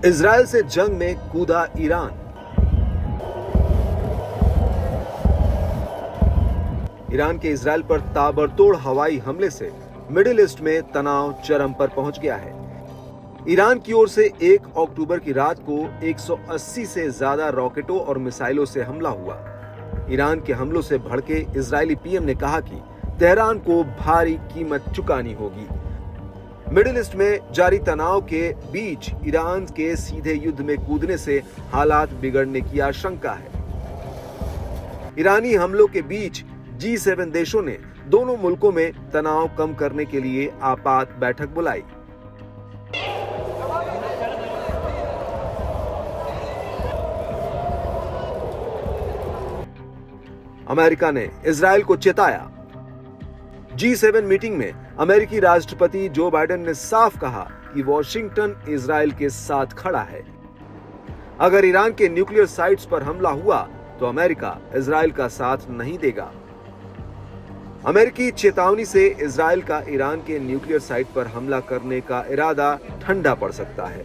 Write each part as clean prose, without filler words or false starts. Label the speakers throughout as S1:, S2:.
S1: Israel से जंग में कूदा ईरान। ईरान के इजराइल पर ताबड़तोड़ हवाई हमले से मिडिल ईस्ट में तनाव चरम पर पहुंच गया है। ईरान की ओर से 1 अक्टूबर की रात को 180 से ज्यादा रॉकेटों और मिसाइलों से हमला हुआ। ईरान के हमलों से भड़के इजरायली पीएम ने कहा कि तेहरान को भारी कीमत चुकानी होगी। मिडिल ईस्ट में जारी तनाव के बीच ईरान के सीधे युद्ध में कूदने से हालात बिगड़ने की आशंका है। ईरानी हमलों के बीच G7 देशों ने दोनों मुल्कों में तनाव कम करने के लिए आपात बैठक बुलाई। अमेरिका ने इजराइल को चेताया। G7 मीटिंग में अमेरिकी राष्ट्रपति जो बाइडेन ने साफ कहा कि वॉशिंगटन इजराइल के साथ खड़ा है। अगर ईरान के न्यूक्लियर साइट्स पर हमला हुआ तो अमेरिका इजराइल का साथ नहीं देगा। अमेरिकी चेतावनी से इजराइल का ईरान के न्यूक्लियर साइट पर हमला करने का इरादा ठंडा पड़ सकता है।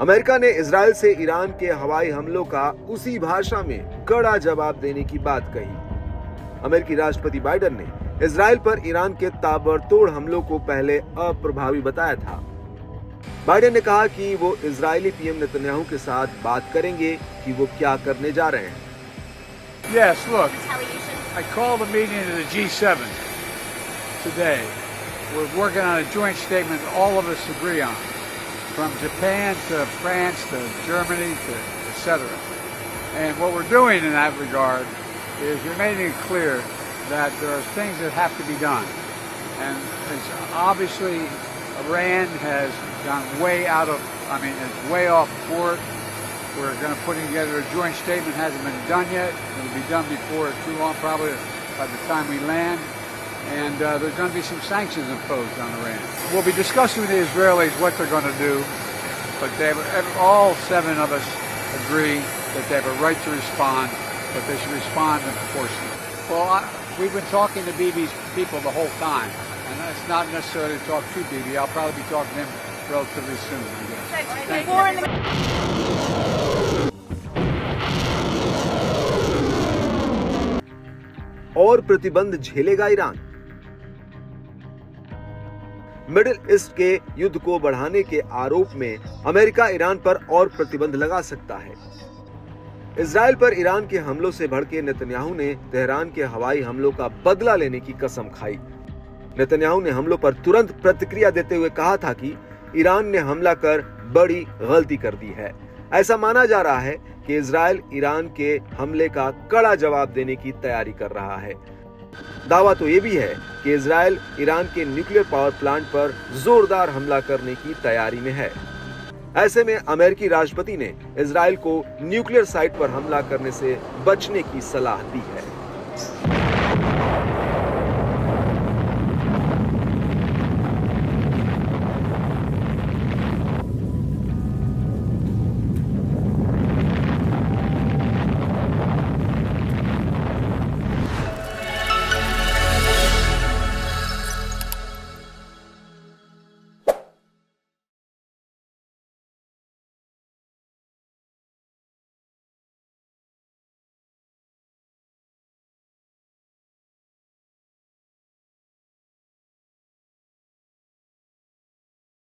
S1: अमेरिका ने इजराइल से ईरान के हवाई हमलों का उसी भाषा में कड़ा जवाब देने की बात कही। अमेरिकी राष्ट्रपति बाइडेन ने इजराइल पर ईरान के ताबड़तोड़ हमलों को पहले अप्रभावी बताया था। बाइडेन ने कहा कि वो इजरायली पीएम नेतन्याहू के साथ बात करेंगे कि वो क्या करने जा रहे हैं।
S2: Yes, look, I called a meeting of the G7 today. We're working on a joint statement all of us agree on, from Japan to France to Germany to etc. And what we're doing in that regard is we're making it clear that there are things that have to be done. And it's obviously Iran has gone way it's way off court. We're going to put together a joint statement. Hasn't been done yet. It'll be done before too long, probably by the time we land. And there's going to be some sanctions imposed on Iran. We'll be discussing with the Israelis what they're going to do, but all 7 of us agree that they have a right to respond, but they should respond in proportion. Well, we've been talking to Bibi's people the whole time, and that's not necessarily to talk to Bibi. I'll probably be talking to him relatively soon, I guess. Thank you.
S1: और प्रतिबंध झेलेगा Iran. Middle east के युद्ध को बढ़ाने के आरोप में America Iran पर और प्रतिबंध लगा सकता है। इजराइल पर ईरान के हमलों से भड़के नेतन्याहू ने तेहरान के हवाई हमलों का बदला लेने की कसम खाई। नेतन्याहू ने हमलों पर तुरंत प्रतिक्रिया देते हुए कहा था कि ईरान ने हमला कर बड़ी गलती कर दी है। ऐसा माना जा रहा है कि इजराइल ईरान के हमले का कड़ा जवाब देने की तैयारी कर रहा है। दावा तो ये भी है कि इजराइल ईरान के न्यूक्लियर पावर प्लांट पर जोरदार हमला करने की तैयारी में है। ऐसे में अमेरिकी राष्ट्रपति ने इजराइल को न्यूक्लियर साइट पर हमला करने से बचने की सलाह दी है।